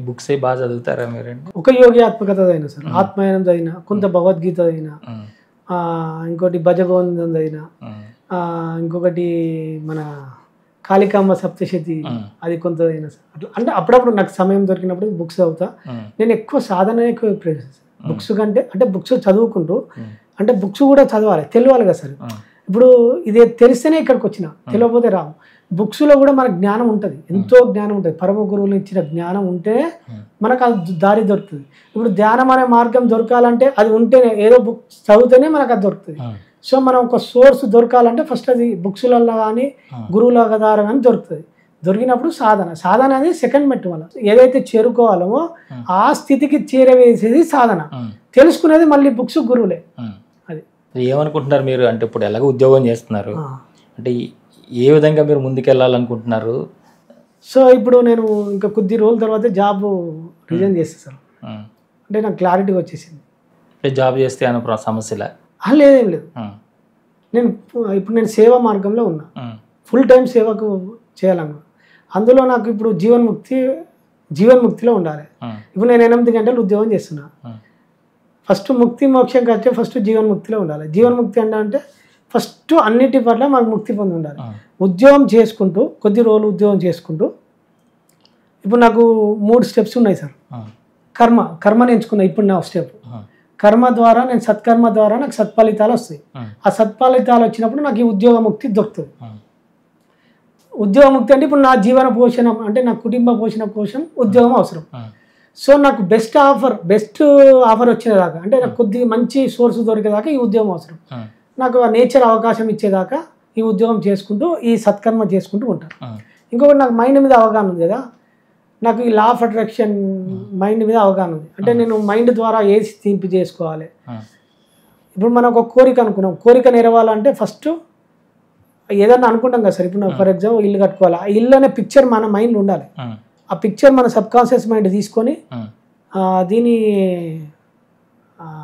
Books బాగా చదువుతారా మీరండి? ఒక యోగి ఆత్మకథ అయినా సార్, ఆత్మాయనం అయినా, కొంత భగవద్గీత అయినా, ఇంకోటి భజగోవిందం అయినా, ఇంకొకటి మన కాళికాంబ సప్తశతి అది కొంత అయినా సార్. అట్లా అంటే అప్పుడప్పుడు నాకు సమయం దొరికినప్పుడు బుక్స్ చదువుతా. నేను ఎక్కువ సాధన ఎక్కువ బుక్స్ కంటే, అంటే బుక్స్ చదువుకుంటూ, అంటే బుక్స్ కూడా చదవాలి, తెలియాలి కదా సార్. ఇప్పుడు ఇది తెలిస్తేనే ఇక్కడికి వచ్చిన, తెలియకపోతే రాము. బుక్స్లో కూడా మనకు జ్ఞానం ఉంటుంది, ఎంతో జ్ఞానం ఉంటుంది. పరమ గురువులు ఇచ్చిన జ్ఞానం ఉంటే మనకు అది దారి దొరుకుతుంది. ఇప్పుడు ధ్యానం అనే మార్గం దొరకాలంటే అది ఉంటేనే, ఏదో బుక్ చదివితేనే మనకు అది దొరుకుతుంది. సో మనం ఒక సోర్స్ దొరకాలంటే ఫస్ట్ అది బుక్స్లలో కానీ గురువుల ద్వారా కానీ దొరుకుతుంది. దొరికినప్పుడు సాధన అనేది సెకండ్ మెట్టు. వల్ల ఏదైతే చేరుకోవాలమో ఆ స్థితికి చేరవేసేది సాధన. తెలుసుకునేది మళ్ళీ బుక్స్, గురువులే. అది ఏమనుకుంటున్నారు మీరు? అంటే ఇప్పుడు ఎలాగో ఉద్యోగం చేస్తున్నారు, అంటే ఏ విధంగా మీరు ముందుకెళ్ళాలనుకుంటున్నారు? సో ఇప్పుడు నేను ఇంకా కొద్ది రోజుల తర్వాత జాబ్ రిజైన్ చేస్తాను సార్. అంటే నాకు క్లారిటీగా వచ్చేసింది. అంటే జాబ్ చేస్తే అన్న సమస్యలే లేదేం లేదు. ఇప్పుడు నేను సేవా మార్గంలో ఉన్నా, ఫుల్ టైం సేవకు చేయాలన్నా. అందులో నాకు ఇప్పుడు జీవన్ముక్తిలో ఉండాలి. ఇప్పుడు నేను 8 గంటలు ఉద్యోగం చేస్తున్నా. ఫస్ట్ ముక్తి మోక్షం కంటే ఫస్ట్ జీవన్ముక్తిలో ఉండాలి. జీవన్ముక్తి అంటే ఫస్ట్ అన్నిటి పట్ల మనకు ముక్తి పొంది ఉండాలి. ఉద్యోగం చేసుకుంటూ కొద్ది రోజులు ఉద్యోగం చేసుకుంటూ, ఇప్పుడు నాకు 3 స్టెప్స్ ఉన్నాయి సార్. కర్మని ఎంచుకున్నా. ఇప్పుడు నా స్టెప్ కర్మ ద్వారా, నేను సత్కర్మ ద్వారా నాకు సత్ఫలితాలు వస్తాయి. ఆ సత్ఫలితాలు వచ్చినప్పుడు నాకు ఈ ఉద్యోగ ముక్తి దొరుకుతుంది. ఉద్యోగ ముక్తి అంటే ఇప్పుడు నా జీవన పోషణ, అంటే నా కుటుంబ పోషణ కోసం ఉద్యోగం అవసరం. సో నాకు బెస్ట్ ఆఫర్ వచ్చేదాకా, అంటే నాకు కొద్దిగా మంచి సోర్స్ దొరికేదాకా ఈ ఉద్యోగం అవసరం. నాకు ఆ నేచర్ అవకాశం ఇచ్చేదాకా ఈ ఉద్యోగం చేసుకుంటూ, ఈ సత్కర్మ చేసుకుంటూ ఉంటాను. ఇంకొకటి నాకు మైండ్ మీద అవగాహన ఉంది కదా, నాకు ఈ లా ఆఫ్ అట్రాక్షన్ మైండ్ మీద అవగాహన ఉంది. అంటే నేను మైండ్ ద్వారా ఏది థింక్ చేసుకోవాలి. ఇప్పుడు మనం ఒక కోరిక అనుకున్నాం, కోరిక నెరవాలంటే ఫస్ట్ ఏదన్నా అనుకుంటాం కదా సార్. ఇప్పుడు ఫర్ ఎగ్జాంపుల్ ఇల్లు కట్టుకోవాలి, ఆ ఇల్లు అనే పిక్చర్ మన మైండ్లో ఉండాలి. ఆ పిక్చర్ మన సబ్కాన్షియస్ మైండ్ తీసుకొని, దీని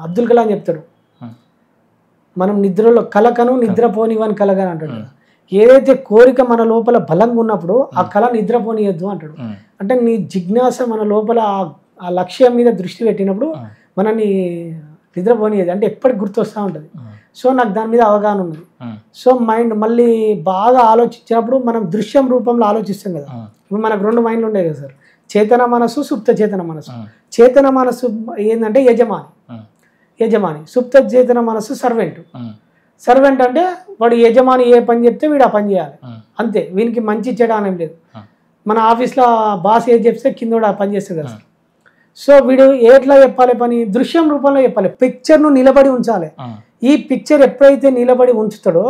అబ్దుల్ కలాం చెప్తాడు, మనం నిద్రలో కలకను నిద్రపోనివని కలగని అంటాడు. ఏదైతే కోరిక మన లోపల బలంగా ఉన్నప్పుడు ఆ కళ నిద్రపోనియద్దు అంటాడు. అంటే నీ జిజ్ఞాస మన లోపల ఆ లక్ష్యం మీద దృష్టి పెట్టినప్పుడు మనని నిద్రపోనియదు, అంటే ఎప్పటికి గుర్తొస్తూ ఉంటుంది. సో నాకు దాని మీద అవగాహన ఉన్నది. సో మైండ్ మళ్ళీ బాగా ఆలోచించినప్పుడు మనం దృశ్యం రూపంలో ఆలోచిస్తాం కదా. ఇప్పుడు మనకు 2 మైండ్లు ఉంటాయి కదా సార్, చేతన మనసు, సుప్త చేతన మనసు. చేతన మనసు ఏంటంటే యజమాని, సుప్త చేతన మనసు సర్వెంట్ అంటే వాడు యజమాని ఏ పని చెప్తే వీడు ఆ పని చేయాలి, అంతే. వీనికి మంచి చెడ అనేం లేదు. మన ఆఫీస్లో బాస్ ఏది చెప్తే కింద ఆ పని చేస్తుంది కదా సార్. సో వీడు ఎట్లా చెప్పాలి పని, దృశ్యం రూపంలో చెప్పాలి. పిక్చర్ను నిలబడి ఉంచాలి. ఈ పిక్చర్ ఎప్పుడైతే నిలబడి ఉంచుతాడో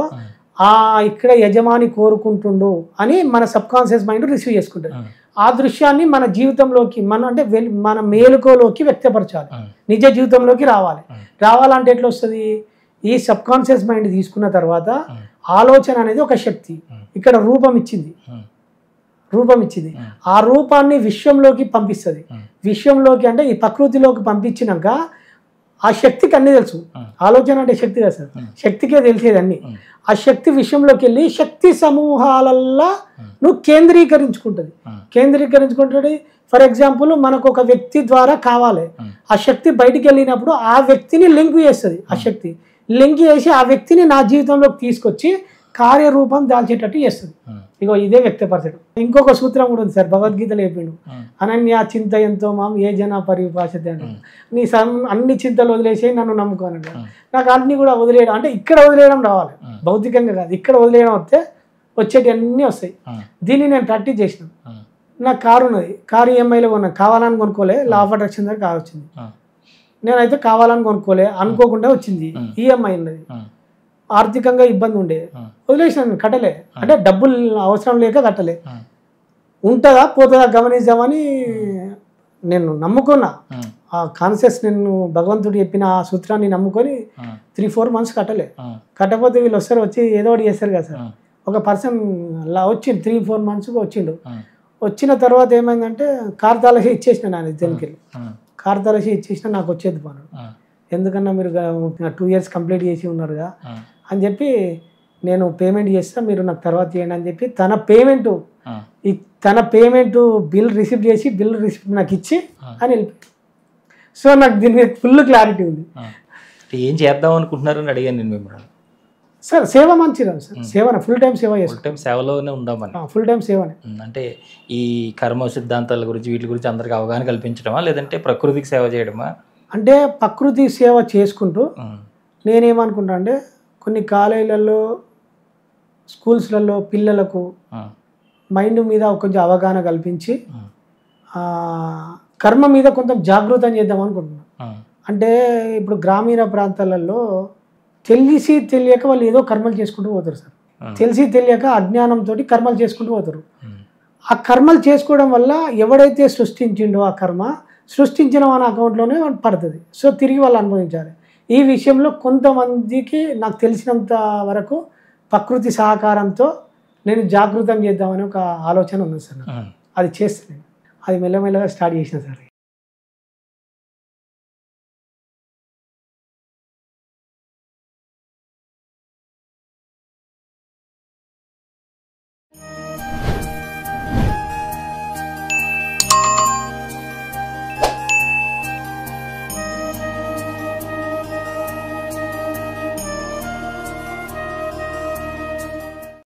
ఇక్కడ యజమాని కోరుకుంటుండు అని మన సబ్కాన్షియస్ మైండ్ రిసీవ్ చేసుకుంటుంది. ఆ దృశ్యాన్ని మన జీవితంలోకి, మన మేలుకోలోకి వ్యక్తపరచాలి, నిజ జీవితంలోకి రావాలంటే ఎట్లా వస్తుంది? ఈ సబ్కాన్షియస్ మైండ్ తీసుకున్న తర్వాత ఆలోచన అనేది ఒక శక్తి, ఇక్కడ రూపం ఇచ్చింది. ఆ రూపాన్ని విశ్వంలోకి పంపిస్తుంది. విశ్వంలోకి అంటే ఈ ప్రకృతిలోకి పంపించినాక ఆ శక్తికి అన్నీ తెలుసు. ఆలోచన అంటే శక్తి కదా సార్, శక్తికే తెలిసేది అన్ని. ఆ శక్తి విషయంలోకి వెళ్ళి శక్తి సమూహాలల్లో నువ్వు కేంద్రీకరించుకుంటుంది. ఫర్ ఎగ్జాంపుల్ మనకు ఒక వ్యక్తి ద్వారా కావాలి, ఆ శక్తి బయటికి వెళ్ళినప్పుడు ఆ వ్యక్తిని లింక్ చేస్తుంది. ఆ శక్తి లింక్ చేసి ఆ వ్యక్తిని నా జీవితంలోకి తీసుకొచ్చి కార్యరూపం దాల్చేటట్టు చేస్తుంది. ఇగో ఇదే వ్యక్తపరచడం. ఇంకొక సూత్రం కూడా ఉంది సార్, భగవద్గీతలో చెప్పిండు, అనన్య చింత ఎంతో మాం ఏ జన పరిభాషతే అంటే, నీ అన్ని చింతలు వదిలేసి నన్ను నమ్ముకోనండి. నాకు అన్ని కూడా వదిలేయడం అంటే ఇక్కడ వదిలేయడం రావాలి, భౌతికంగా కాదు. ఇక్కడ వదిలేయడం వస్తే వచ్చేటి అన్నీ వస్తాయి. దీన్ని నేను ప్రాక్టీస్ చేసిన. నాకు కారు ఉన్నది, కారు ఈఎంఐలో కొన్నాను, కావాలని కొనుక్కోలే, లా ఆఫ్ అట్రాక్షన్ దగ్గర కావచ్చింది. నేనైతే కావాలని కొనుక్కోలే, అనుకోకుండా వచ్చింది. ఈఎంఐ ఉన్నది, ఆర్థికంగా ఇబ్బంది ఉండే, వదిలేసాను, కట్టలే. అంటే డబ్బులు అవసరం లేక కట్టలే. ఉంటుందా పోతుందా గమనిద్దామని నేను నమ్ముకున్నా. ఆ కాన్షియస్, నేను భగవంతుడు చెప్పిన ఆ సూత్రాన్ని నమ్ముకొని 3-4 మంత్స్ కట్టకపోతే వీళ్ళు వచ్చి ఏదో ఒకటి చేస్తారు కదా సార్. ఒక పర్సన్ అలా వచ్చిండు, 3-4 మంత్స్కి వచ్చిండు. వచ్చిన తర్వాత ఏమైందంటే కార్ తాళాసి ఇచ్చేసిన, నా నిజానికి వెళ్ళి కార్ తాళాసి ఇచ్చేసిన, నాకు వచ్చేది పని. ఎందుకన్నా మీరు 2 years కంప్లీట్ చేసి ఉన్నారుగా అని చెప్పి నేను పేమెంట్ చేస్తా, మీరు నాకు తర్వాత చేయండి అని చెప్పి తన పేమెంట్ బిల్ రిసిప్ట్ చేసి బిల్ రిసిప్ట్ నాకు ఇచ్చి అని వెళ్ళిపోయాడు. సో నాకు దీని మీద ఫుల్ క్లారిటీ ఉంది. ఏం చేద్దాం అనుకుంటున్నారు అని అడిగాను నేను మిమ్మల్ని. సార్ సేవ మంచిదా సార్, సేవనే ఫుల్ టైం సేవ చేస్తాను, ఫుల్ టైం సేవలోనే ఉందామని. ఫుల్ టైం సేవనే. అంటే ఈ కర్మ సిద్ధాంతాల గురించి వీటి గురించి అందరికి అవగాహన కల్పించడమా, లేదంటే ప్రకృతికి సేవ చేయడమా? అంటే ప్రకృతి సేవ చేసుకుంటూ నేనేమనుకుంటా అంటే కొన్ని కాలేజీలలో స్కూల్స్లలో పిల్లలకు మైండ్ మీద కొంచెం అవగాహన కల్పించి కర్మ మీద కొంచెం జాగృతం చేద్దాం అనుకుంటున్నాను. అంటే ఇప్పుడు గ్రామీణ ప్రాంతాలలో తెలిసి తెలియక వాళ్ళు ఏదో కర్మలు చేసుకుంటూ పోతారు సార్. తెలిసి తెలియక అజ్ఞానంతో కర్మలు చేసుకుంటూ పోతారు. ఆ కర్మలు చేసుకోవడం వల్ల ఎవడైతే సృష్టించిండో ఆ కర్మ సృష్టించిన మన అకౌంట్లోనే పడుతుంది. సో తిరిగి వాళ్ళు అనుభవించాలి. ఈ విషయంలో కొంతమందికి నాకు తెలిసినంత వరకు ప్రకృతి సహకారంతో నేను జాగృతం చేద్దామని ఒక ఆలోచన ఉంది సార్. అది చేస్తాను, అది మెల్లమెల్లగా స్టార్ట్ చేసిన సార్.